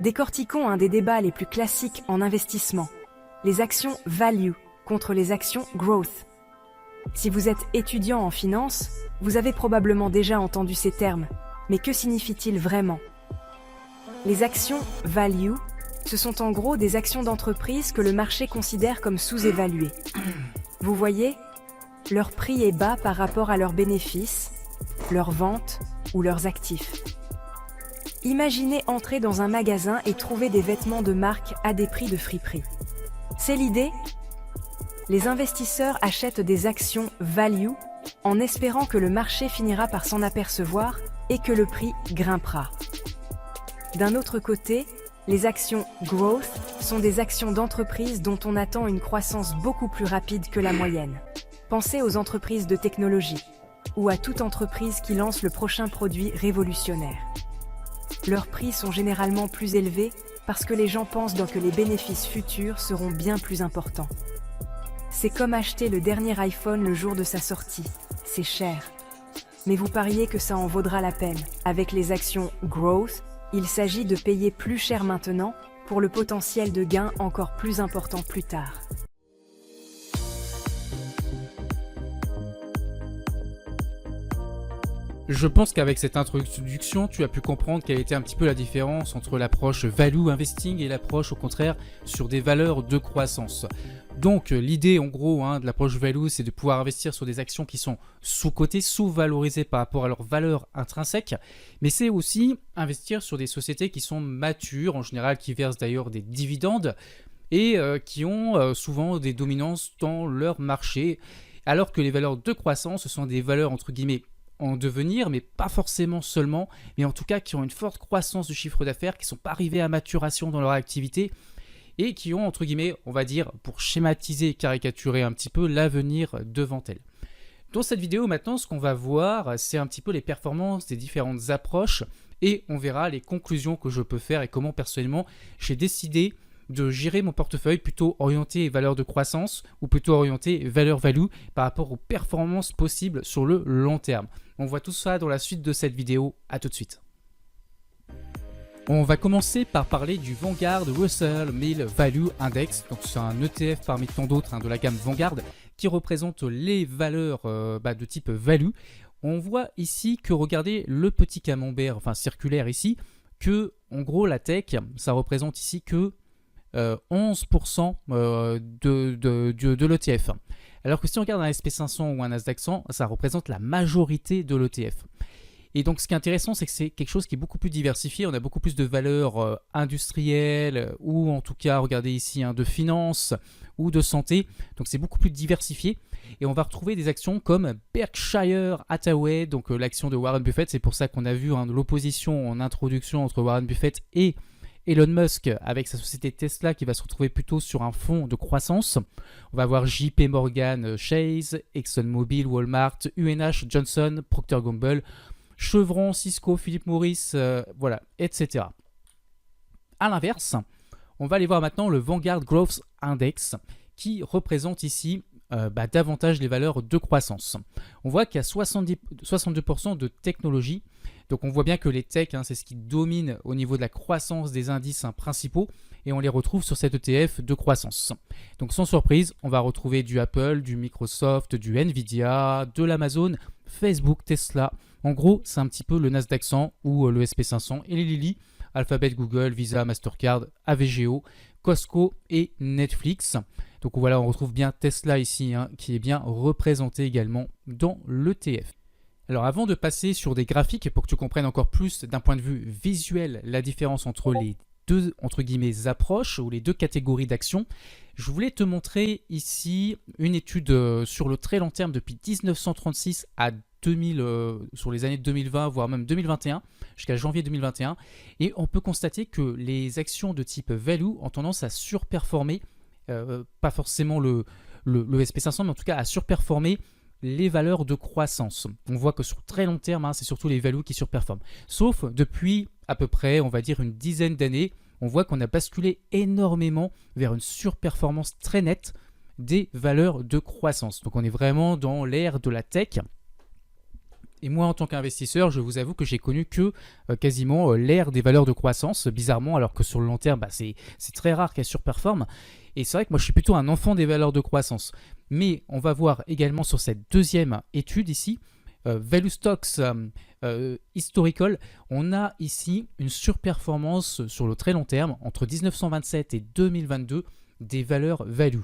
Décortiquons un des débats les plus classiques en investissement, les actions value contre les actions growth. Si vous êtes étudiant en finance, vous avez probablement déjà entendu ces termes, mais que signifient-ils vraiment? Les actions value, ce sont en gros des actions d'entreprise que le marché considère comme sous-évaluées. Vous voyez, leur prix est bas par rapport à leurs bénéfices, leurs ventes ou leurs actifs. Imaginez entrer dans un magasin et trouver des vêtements de marque à des prix de friperie. C'est l'idée? Les investisseurs achètent des actions value en espérant que le marché finira par s'en apercevoir et que le prix grimpera. D'un autre côté, les actions growth sont des actions d'entreprise dont on attend une croissance beaucoup plus rapide que la moyenne. Pensez aux entreprises de technologie ou à toute entreprise qui lance le prochain produit révolutionnaire. Leurs prix sont généralement plus élevés parce que les gens pensent que les bénéfices futurs seront bien plus importants. C'est comme acheter le dernier iPhone le jour de sa sortie. C'est cher. Mais vous pariez que ça en vaudra la peine. Avec les actions growth, il s'agit de payer plus cher maintenant pour le potentiel de gain encore plus important plus tard. Je pense qu'avec cette introduction, tu as pu comprendre quelle était un petit peu la différence entre l'approche value investing et l'approche au contraire sur des valeurs de croissance. Donc l'idée en gros de l'approche value, c'est de pouvoir investir sur des actions qui sont sous-cotées, sous-valorisées par rapport à leur valeur intrinsèque, mais c'est aussi investir sur des sociétés qui sont matures, en général qui versent d'ailleurs des dividendes et qui ont souvent des dominances dans leur marché, alors que les valeurs de croissance, ce sont des valeurs entre guillemets en devenir, mais pas forcément seulement, mais en tout cas qui ont une forte croissance du chiffre d'affaires, qui ne sont pas arrivés à maturation dans leur activité et qui ont, entre guillemets, on va dire, pour schématiser et caricaturer un petit peu, l'avenir devant elles. Dans cette vidéo, maintenant, ce qu'on va voir, c'est un petit peu les performances des différentes approches et on verra les conclusions que je peux faire et comment, personnellement, j'ai décidé de gérer mon portefeuille plutôt orienté valeur de croissance ou plutôt orienté valeur value par rapport aux performances possibles sur le long terme. On voit tout ça dans la suite de cette vidéo. À tout de suite. On va commencer par parler du Vanguard Russell 1000 Value Index. Donc c'est un ETF parmi tant d'autres de la gamme Vanguard qui représente les valeurs de type value. On voit ici que, regardez le petit camembert, enfin circulaire ici, que en gros la tech, ça représente ici que 11% de l'ETF. Alors que si on regarde un SP500 ou un Nasdaq 100, ça représente la majorité de l'ETF. Et donc ce qui est intéressant, c'est que c'est quelque chose qui est beaucoup plus diversifié. On a beaucoup plus de valeurs industrielles ou en tout cas, regardez ici, de finance ou de santé. Donc c'est beaucoup plus diversifié. Et on va retrouver des actions comme Berkshire Hathaway, donc l'action de Warren Buffett. C'est pour ça qu'on a vu l'opposition en introduction entre Warren Buffett et Elon Musk avec sa société Tesla qui va se retrouver plutôt sur un fonds de croissance. On va avoir JP Morgan Chase, ExxonMobil, Walmart, UNH, Johnson, Procter & Gamble, Chevron, Cisco, Philip Morris, voilà, etc. A l'inverse, on va aller voir maintenant le Vanguard Growth Index qui représente ici davantage les valeurs de croissance. On voit qu'il y a 62% de technologie. Donc on voit bien que les techs, c'est ce qui domine au niveau de la croissance des indices principaux et on les retrouve sur cet ETF de croissance. Donc sans surprise, on va retrouver du Apple, du Microsoft, du Nvidia, de l'Amazon, Facebook, Tesla. En gros, c'est un petit peu le Nasdaq 100 ou le SP500 et les Lilly, Alphabet, Google, Visa, Mastercard, AVGO, Costco et Netflix. Donc voilà, on retrouve bien Tesla ici qui est bien représenté également dans l'ETF. Alors avant de passer sur des graphiques et pour que tu comprennes encore plus d'un point de vue visuel la différence entre les deux entre guillemets approches ou les deux catégories d'actions, je voulais te montrer ici une étude sur le très long terme depuis 1936 à 2000, sur les années 2020 voire même 2021 jusqu'à janvier 2021 et on peut constater que les actions de type value ont tendance à surperformer, pas forcément le SP500 mais en tout cas à surperformer les valeurs de croissance. On voit que sur très long terme, c'est surtout les values qui surperforment. Sauf depuis à peu près, on va dire une dizaine d'années, on voit qu'on a basculé énormément vers une surperformance très nette des valeurs de croissance. Donc on est vraiment dans l'ère de la tech Et moi, en tant qu'investisseur, je vous avoue que j'ai connu que quasiment l'ère des valeurs de croissance, bizarrement, alors que sur le long terme, c'est très rare qu'elles surperforment. Et c'est vrai que moi, je suis plutôt un enfant des valeurs de croissance. Mais on va voir également sur cette deuxième étude ici, Value Stocks Historical, on a ici une surperformance sur le très long terme, entre 1927 et 2022, des valeurs value.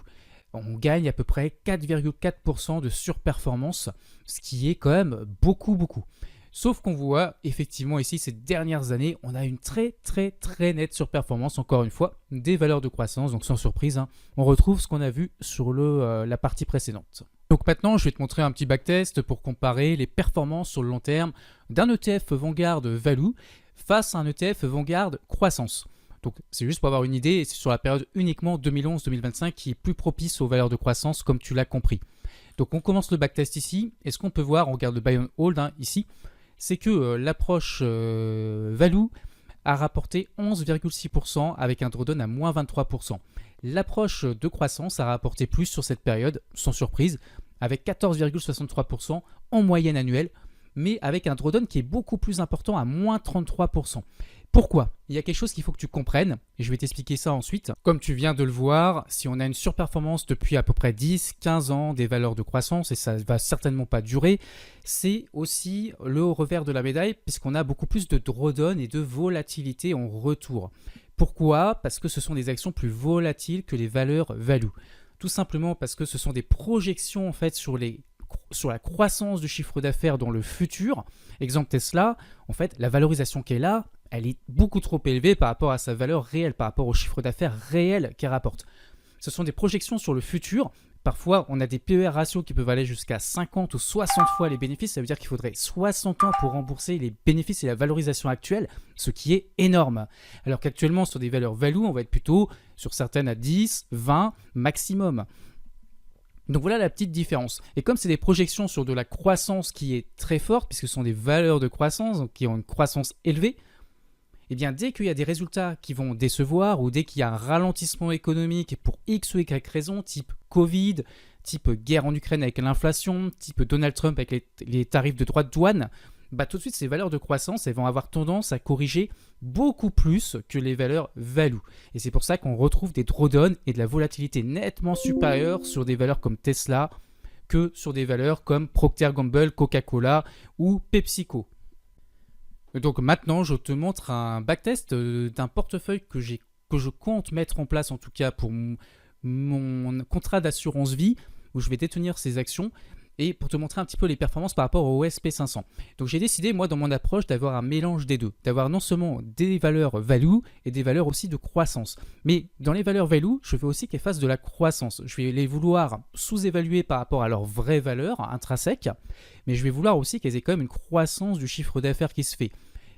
On gagne à peu près 4,4% de surperformance, ce qui est quand même beaucoup. Sauf qu'on voit effectivement ici ces dernières années, on a une très nette surperformance, encore une fois, des valeurs de croissance. Donc sans surprise, on retrouve ce qu'on a vu sur la partie précédente. Donc maintenant, je vais te montrer un petit backtest pour comparer les performances sur le long terme d'un ETF Vanguard Value face à un ETF Vanguard Croissance. Donc c'est juste pour avoir une idée, et c'est sur la période uniquement 2011-2025 qui est plus propice aux valeurs de croissance, comme tu l'as compris. Donc on commence le backtest ici, et ce qu'on peut voir, on regarde le buy and hold ici, c'est que l'approche value a rapporté 11,6% avec un drawdown à moins 23%. L'approche de croissance a rapporté plus sur cette période, sans surprise, avec 14,63% en moyenne annuelle, mais avec un drawdown qui est beaucoup plus important à moins 33%. Pourquoi? Il y a quelque chose qu'il faut que tu comprennes, et je vais t'expliquer ça ensuite. Comme tu viens de le voir, si on a une surperformance depuis à peu près 10-15 ans des valeurs de croissance, et ça ne va certainement pas durer, c'est aussi le revers de la médaille, puisqu'on a beaucoup plus de drawdown et de volatilité en retour. Pourquoi? Parce que ce sont des actions plus volatiles que les valeurs value. Tout simplement parce que ce sont des projections en fait sur la croissance du chiffre d'affaires dans le futur. Exemple Tesla, en fait, la valorisation qu'elle a, elle est beaucoup trop élevée par rapport à sa valeur réelle, par rapport au chiffre d'affaires réel qu'elle rapporte. Ce sont des projections sur le futur. Parfois, on a des PER ratios qui peuvent aller jusqu'à 50 ou 60 fois les bénéfices. Ça veut dire qu'il faudrait 60 ans pour rembourser les bénéfices et la valorisation actuelle, ce qui est énorme. Alors qu'actuellement, sur des valeurs value, on va être plutôt sur certaines à 10, 20 maximum. Donc voilà la petite différence. Et comme c'est des projections sur de la croissance qui est très forte, puisque ce sont des valeurs de croissance donc qui ont une croissance élevée, eh bien dès qu'il y a des résultats qui vont décevoir ou dès qu'il y a un ralentissement économique pour X ou Y raison, type Covid, type guerre en Ukraine avec l'inflation, type Donald Trump avec les tarifs de droits de douane, tout de suite ces valeurs de croissance elles vont avoir tendance à corriger beaucoup plus que les valeurs value. Et c'est pour ça qu'on retrouve des drawdowns et de la volatilité nettement supérieure sur des valeurs comme Tesla que sur des valeurs comme Procter & Gamble, Coca-Cola ou PepsiCo. Donc maintenant, je te montre un backtest d'un portefeuille que je compte mettre en place, en tout cas pour mon contrat d'assurance vie, où je vais détenir ces actions, et pour te montrer un petit peu les performances par rapport au SP500. Donc j'ai décidé, moi, dans mon approche, d'avoir un mélange des deux, d'avoir non seulement des valeurs value et des valeurs aussi de croissance. Mais dans les valeurs value, je veux aussi qu'elles fassent de la croissance. Je vais les vouloir sous-évaluer par rapport à leur vraie valeur intrinsèque, mais je vais vouloir aussi qu'elles aient quand même une croissance du chiffre d'affaires qui se fait.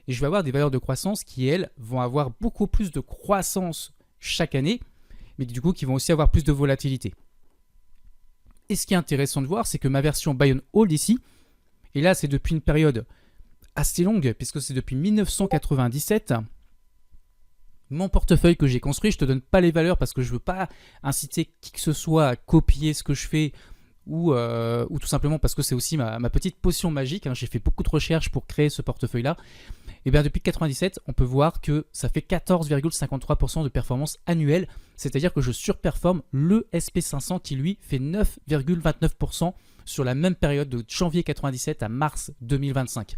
Et je vais avoir des valeurs de croissance qui, elles, vont avoir beaucoup plus de croissance chaque année, mais du coup qui vont aussi avoir plus de volatilité. Et ce qui est intéressant de voir, c'est que ma version buy and hold ici, et là c'est depuis une période assez longue, puisque c'est depuis 1997, mon portefeuille que j'ai construit, je ne te donne pas les valeurs parce que je ne veux pas inciter qui que ce soit à copier ce que je fais, ou tout simplement parce que c'est aussi ma petite potion magique, j'ai fait beaucoup de recherches pour créer ce portefeuille-là. Et bien depuis 1997, on peut voir que ça fait 14,53% de performance annuelle, c'est-à-dire que je surperforme le SP500 qui lui fait 9,29% sur la même période de janvier 1997 à mars 2025.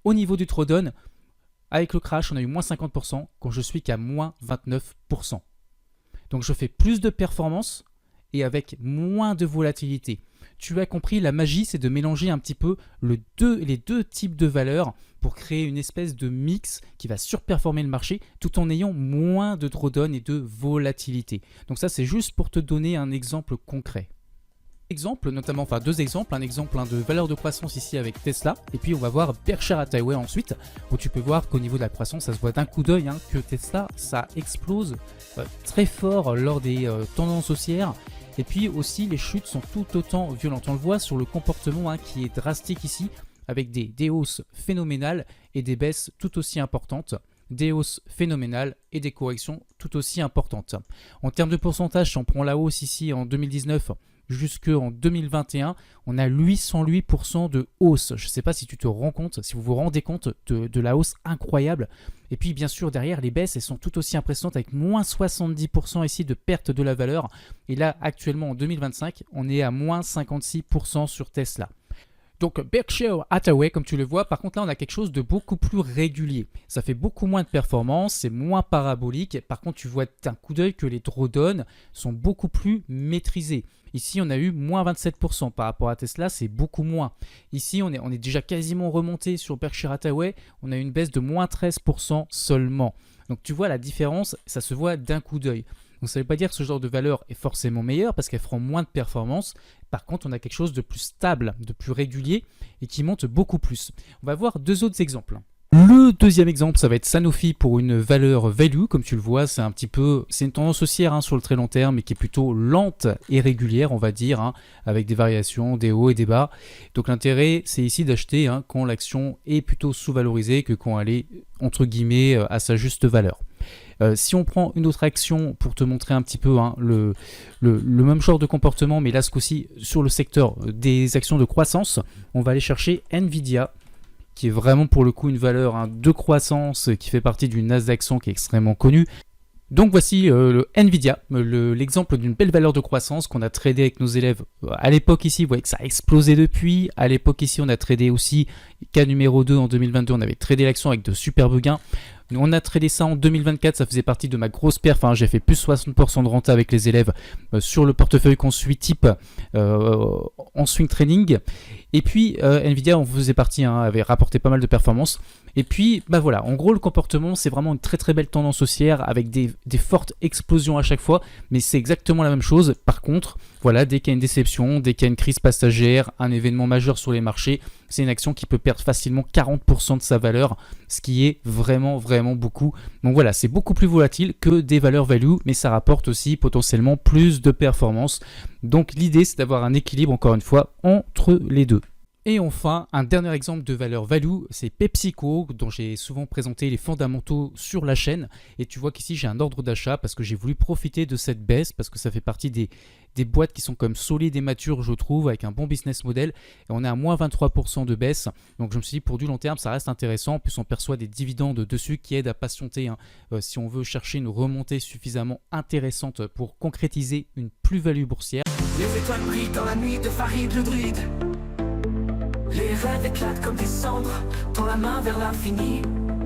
Au niveau du drawdown, avec le crash, on a eu moins 50% quand je suis qu'à moins 29%. Donc je fais plus de performance et avec moins de volatilité. Tu as compris, la magie, c'est de mélanger un petit peu les deux types de valeurs pour créer une espèce de mix qui va surperformer le marché tout en ayant moins de drawdown et de volatilité. Donc ça, c'est juste pour te donner un exemple concret. Deux exemples, un exemple de valeur de croissance ici avec Tesla, et puis on va voir Berkshire Hathaway ensuite, où tu peux voir qu'au niveau de la croissance, ça se voit d'un coup d'œil que Tesla, ça explose très fort lors des tendances haussières. Et puis aussi, les chutes sont tout autant violentes. On le voit sur le comportement qui est drastique ici, avec des hausses phénoménales et des baisses tout aussi importantes. Des hausses phénoménales et des corrections tout aussi importantes. En termes de pourcentage, si on prend la hausse ici en 2019, jusqu'en 2021, on a 808% de hausse. Je ne sais pas si tu te rends compte, si vous vous rendez compte de la hausse incroyable. Et puis bien sûr derrière les baisses, elles sont tout aussi impressionnantes avec moins 70% ici de perte de la valeur. Et là actuellement en 2025, on est à moins 56% sur Tesla. Donc Berkshire Hathaway, comme tu le vois, par contre là on a quelque chose de beaucoup plus régulier. Ça fait beaucoup moins de performance, c'est moins parabolique. Par contre tu vois d'un coup d'œil que les drawdowns sont beaucoup plus maîtrisés. Ici on a eu moins 27% par rapport à Tesla, c'est beaucoup moins. Ici on est déjà quasiment remonté sur Berkshire Hathaway, on a une baisse de moins 13% seulement. Donc tu vois la différence, ça se voit d'un coup d'œil. Donc ça ne veut pas dire que ce genre de valeur est forcément meilleur parce qu'elle fera moins de performance. Par contre, on a quelque chose de plus stable, de plus régulier et qui monte beaucoup plus. On va voir deux autres exemples. Le deuxième exemple, ça va être Sanofi pour une valeur value. Comme tu le vois, c'est une tendance haussière sur le très long terme, mais qui est plutôt lente et régulière, on va dire, avec des variations, des hauts et des bas. Donc l'intérêt, c'est ici d'acheter quand l'action est plutôt sous-valorisée que quand elle est, entre guillemets, à sa juste valeur. Si on prend une autre action pour te montrer un petit peu le même genre de comportement, mais là ce coup-ci sur le secteur des actions de croissance, on va aller chercher Nvidia, qui est vraiment pour le coup une valeur de croissance qui fait partie d'une Nasdaq 100 qui est extrêmement connue. Donc voici le Nvidia, l'exemple d'une belle valeur de croissance qu'on a tradé avec nos élèves à l'époque ici. Vous voyez que ça a explosé depuis. À l'époque ici, on a tradé aussi cas numéro 2 en 2022. On avait tradé l'action avec de superbes gains. On a tradé ça en 2024, ça faisait partie de ma grosse perf. J'ai fait plus 60% de renta avec les élèves sur le portefeuille qu'on suit type en swing trading. Et puis Nvidia, on faisait partie, avait rapporté pas mal de performances. Et puis voilà, en gros le comportement c'est vraiment une très très belle tendance haussière avec des fortes explosions à chaque fois, mais c'est exactement la même chose. Par contre, voilà, dès qu'il y a une déception, dès qu'il y a une crise passagère, un événement majeur sur les marchés, c'est une action qui peut perdre facilement 40% de sa valeur, ce qui est vraiment beaucoup. Donc voilà, c'est beaucoup plus volatile que des valeurs value, mais ça rapporte aussi potentiellement plus de performance. Donc l'idée c'est d'avoir un équilibre encore une fois entre les deux. Et enfin, un dernier exemple de valeur value, c'est PepsiCo, dont j'ai souvent présenté les fondamentaux sur la chaîne. Et tu vois qu'ici, j'ai un ordre d'achat parce que j'ai voulu profiter de cette baisse, parce que ça fait partie des boîtes qui sont comme solides et matures, je trouve, avec un bon business model. Et on est à moins 23% de baisse. Donc je me suis dit, pour du long terme, ça reste intéressant. En plus, on perçoit des dividendes dessus qui aident à patienter si on veut chercher une remontée suffisamment intéressante pour concrétiser une plus-value boursière. Les étoiles brillent dans la nuit de Farid le druide. Les rêves éclatent comme des cendres, dans la main vers l'infini.